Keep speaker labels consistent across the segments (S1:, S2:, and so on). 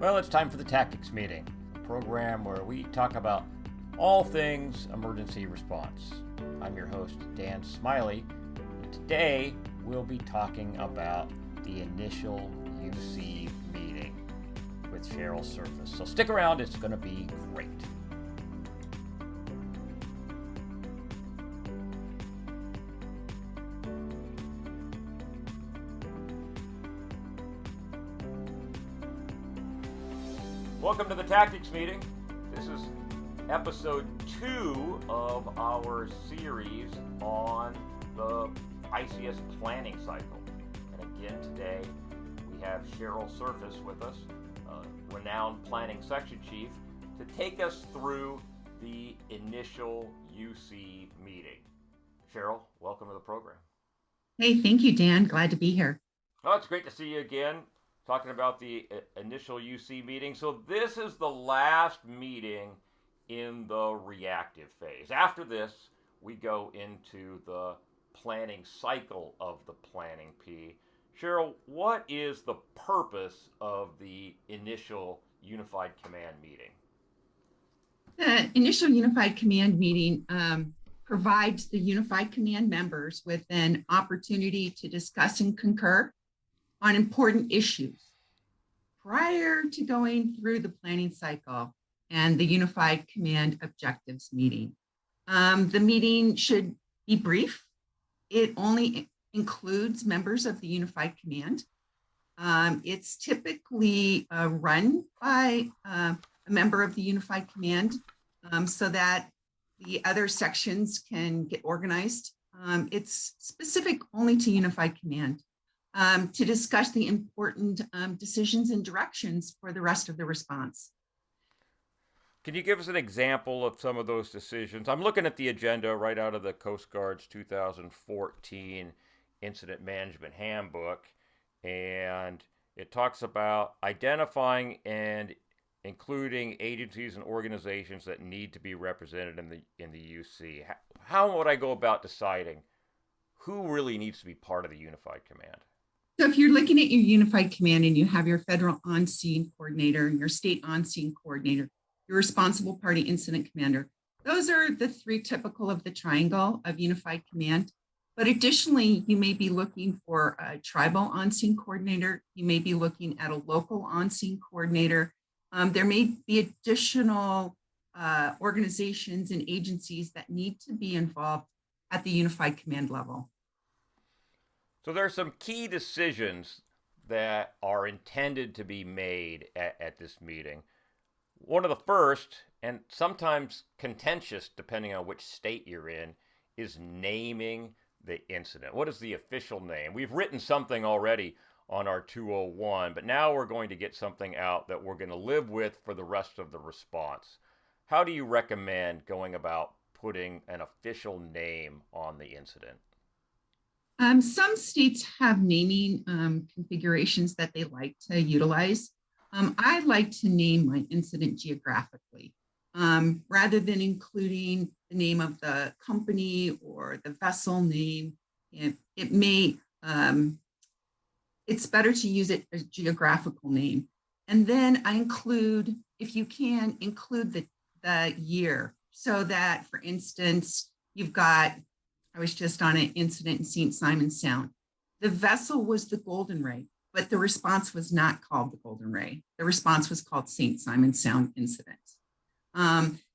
S1: Well, it's time for the Tactics Meeting, a program where we talk about all things emergency response. I'm your host, Dan Smiley, and today we'll be talking about the initial UC meeting with Cheryl Surface. So stick around, it's going to be great. Welcome to the Tactics Meeting. This is episode 2 of our series on the ICS planning cycle. And again today we have Cheryl Surface with us, a renowned planning section chief, to take us through the initial UC meeting. Cheryl, welcome to the program.
S2: Hey, thank you, Dan. Glad to be here.
S1: Oh, it's great to see you again. Talking about the initial UC meeting. So this is the last meeting in the reactive phase. After this, we go into the planning cycle of the planning P. Cheryl, what is the purpose of the initial Unified Command meeting?
S2: The initial Unified Command meeting provides the Unified Command members with an opportunity to discuss and concur on important issues prior to going through the planning cycle and the Unified Command objectives meeting. The meeting should be brief. It only includes members of the Unified Command. It's typically run by a member of the Unified Command so that the other sections can get organized. It's specific only to Unified Command. To discuss the important decisions and directions for the rest of the response.
S1: Can you give us an example of some of those decisions? I'm looking at the agenda right out of the Coast Guard's 2014 Incident Management Handbook, and it talks about identifying and including agencies and organizations that need to be represented in the UC. How would I go about deciding who really needs to be part of the Unified Command?
S2: So if you're looking at your Unified Command and you have your federal on-scene coordinator and your state on-scene coordinator, your responsible party incident commander, those are the three typical of the triangle of Unified Command. But additionally, you may be looking for a tribal on-scene coordinator. You may be looking at a local on-scene coordinator. There may be additional organizations and agencies that need to be involved at the Unified Command level.
S1: So there are some key decisions that are intended to be made at this meeting. One of the first, and sometimes contentious depending on which state you're in, is naming the incident. What is the official name? We've written something already on our 201, but now we're going to get something out that we're going to live with for the rest of the response. How do you recommend going about putting an official name on the incident?
S2: Some states have naming configurations that they like to utilize. I like to name my incident geographically rather than including the name of the company or the vessel name. It may, it's better to use it as a geographical name. And then I include, if you can, include the year so that, for instance, you've got, I was just on an incident in St. Simons Sound. The vessel was the Golden Ray, but the response was not called the Golden Ray. The response was called St. Simons Sound Incident.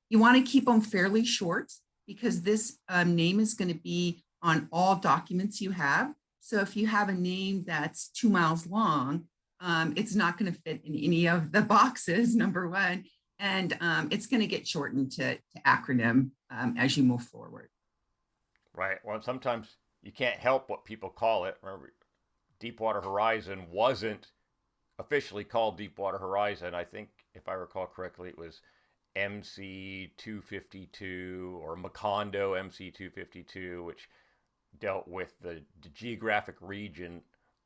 S2: You want to keep them fairly short because this name is going to be on all documents you have. So if you have a name that's 2 miles long, it's not going to fit in any of the boxes, number one, and it's going to get shortened to acronym as you move forward.
S1: Right. Well, sometimes you can't help what people call it. Remember, Deepwater Horizon wasn't officially called Deepwater Horizon. I think, if I recall correctly, it was MC 252 or Macondo MC 252, which dealt with the geographic region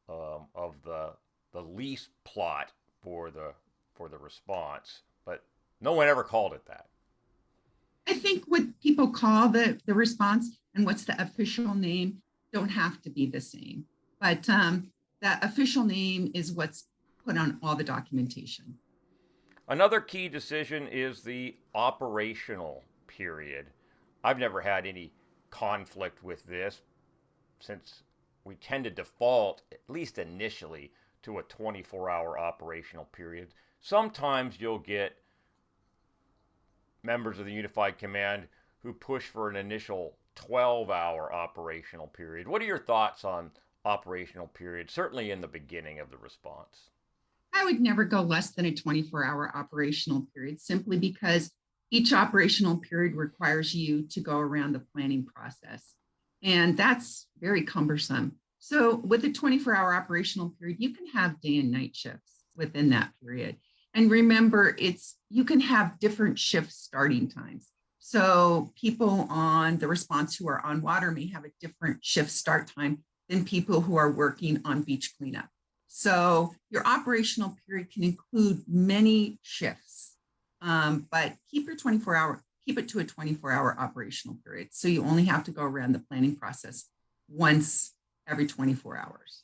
S1: of the lease plot for the response. But no one ever called it that.
S2: I think what people call the response and what's the official name don't have to be the same. But the official name is what's put on all the documentation.
S1: Another key decision is the operational period. I've never had any conflict with this since we tend to default, at least initially, to a 24-hour operational period. Sometimes you'll get members of the Unified Command who push for an initial 12-hour operational period. What are your thoughts on operational period, certainly in the beginning of the response?
S2: I would never go less than a 24-hour operational period simply because each operational period requires you to go around the planning process. And that's very cumbersome. So with a 24-hour operational period, you can have day and night shifts within that period. And remember, you can have different shift starting times. So people on the response who are on water may have a different shift start time than people who are working on beach cleanup. So your operational period can include many shifts, but keep it to a 24-hour operational period. So you only have to go around the planning process once every 24 hours.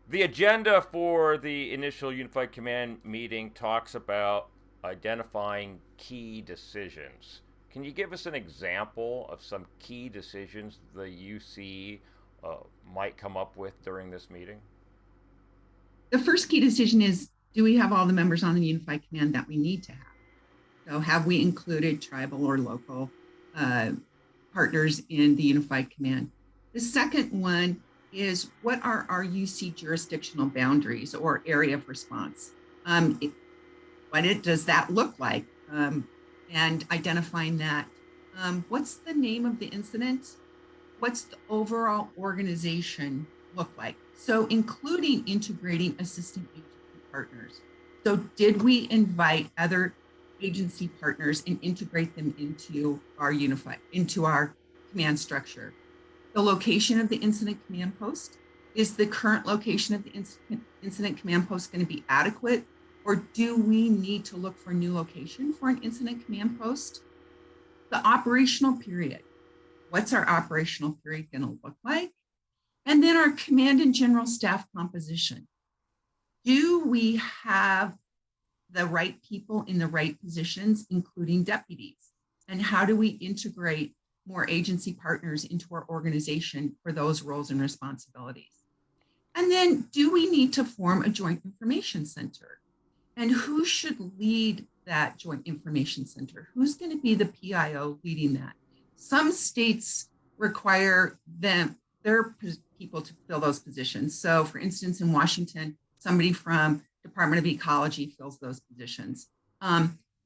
S1: The agenda for the initial Unified Command meeting talks about identifying key decisions. Can you give us an example of some key decisions the UC might come up with during this meeting?
S2: The first key decision is, do we have all the members on the Unified Command that we need to have? So have we included tribal or local partners in the Unified Command? The second one is, what are our UC jurisdictional boundaries or area of response? What does that look like? And identifying that. What's the name of the incident? What's the overall organization look like? So including integrating assistant agency partners. So did we invite other agency partners and integrate them into our command structure? The location of the incident command post. Is the current location of the incident command post going to be adequate? Or do we need to look for a new location for an incident command post? The operational period. What's our operational period going to look like? And then our command and general staff composition. Do we have the right people in the right positions, including deputies? And how do we integrate more agency partners into our organization for those roles and responsibilities? And then, do we need to form a joint information center? And who should lead that joint information center? Who's going to be the PIO leading that? Some states require their people to fill those positions. So for instance, in Washington, somebody from Department of Ecology fills those positions.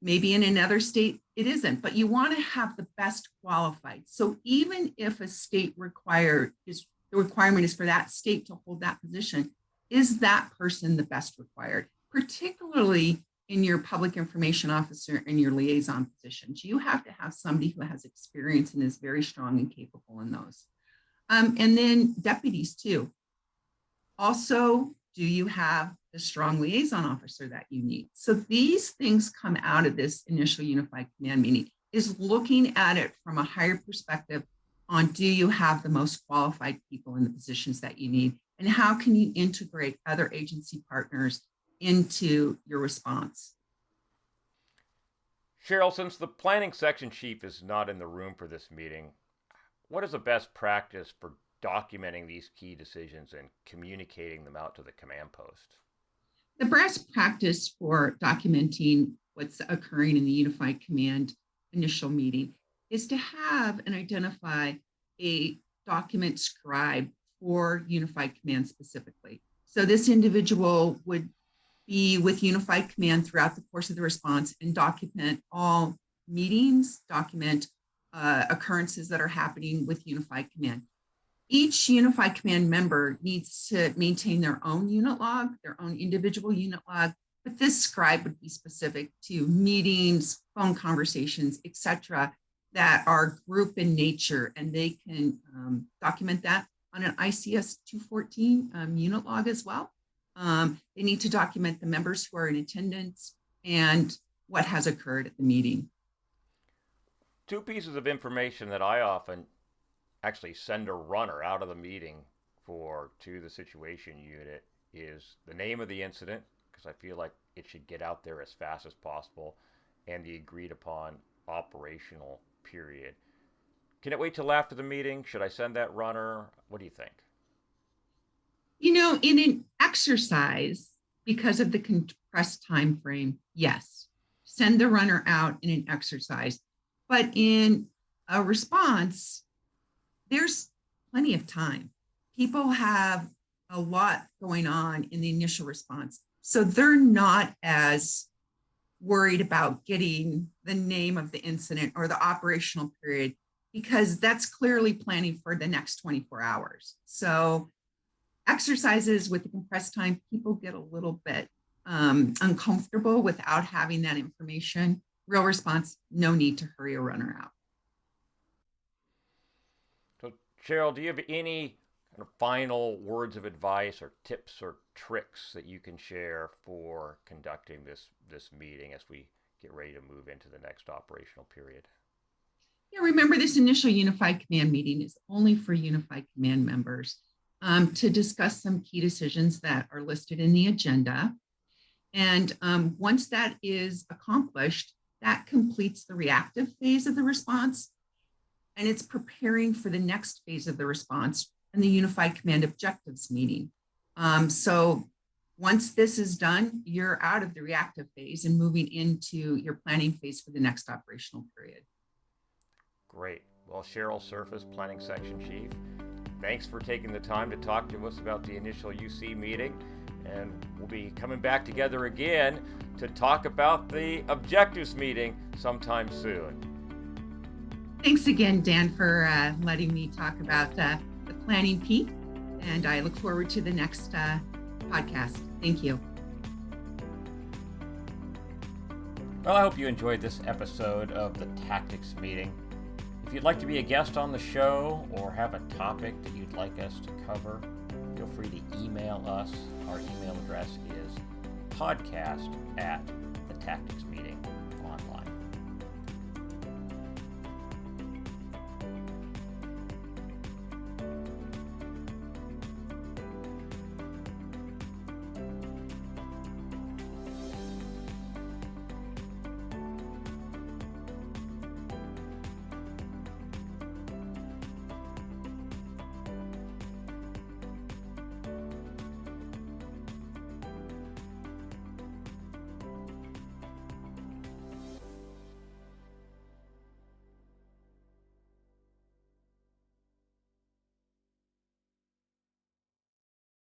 S2: Maybe in another state, it isn't, but you want to have the best qualified. So even if a state the requirement is for that state to hold that position, is that person the best required? Particularly in your public information officer and your liaison positions, you have to have somebody who has experience and is very strong and capable in those. And then deputies too. Also, do you have the strong liaison officer that you need? So these things come out of this initial Unified Command meeting, is looking at it from a higher perspective on, do you have the most qualified people in the positions that you need? And how can you integrate other agency partners into your response?
S1: Cheryl, since the planning section chief is not in the room for this meeting, what is the best practice for documenting these key decisions and communicating them out to the command post?
S2: The best practice for documenting what's occurring in the Unified Command initial meeting is to have and identify a document scribe for Unified Command specifically. So this individual would be with Unified Command throughout the course of the response and document all meetings, document occurrences that are happening with Unified Command. Each Unified Command member needs to maintain their own unit log, their own individual unit log, but this scribe would be specific to meetings, phone conversations, etc., that are group in nature, and they can document that on an ICS 214 unit log as well. They need to document the members who are in attendance and what has occurred at the meeting.
S1: Two pieces of information that I often actually send a runner out of the meeting to the situation unit is the name of the incident, because I feel like it should get out there as fast as possible and the agreed upon operational period. Can it wait till after the meeting? Should I send that runner? What do you think?
S2: In an exercise, because of the compressed time frame, yes, send the runner out in an exercise. But in a response, there's plenty of time. People have a lot going on in the initial response, so they're not as worried about getting the name of the incident or the operational period, because that's clearly planning for the next 24 hours. So exercises with the compressed time, people get a little bit uncomfortable without having that information. Real response, no need to hurry a runner out.
S1: So, Cheryl, do you have any kind of final words of advice or tips or tricks that you can share for conducting this meeting as we get ready to move into the next operational period?
S2: Yeah, remember, this initial unified command meeting is only for unified command members to discuss some key decisions that are listed in the agenda. And once that is accomplished, that completes the reactive phase of the response, and it's preparing for the next phase of the response and the unified command objectives meeting. So once this is done, you're out of the reactive phase and moving into your planning phase for the next operational period.
S1: Great. Well, Cheryl Surface, Planning Section Chief, thanks for taking the time to talk to us about the initial UC meeting. And we'll be coming back together again to talk about the objectives meeting sometime soon.
S2: Thanks again, Dan, for letting me talk about the planning peak. And I look forward to the next podcast. Thank you.
S1: Well, I hope you enjoyed this episode of the Tactics Meeting. If you'd like to be a guest on the show or have a topic that you'd like us to cover, feel free to email us. Our email address is podcast@thetacticsmeeting.com.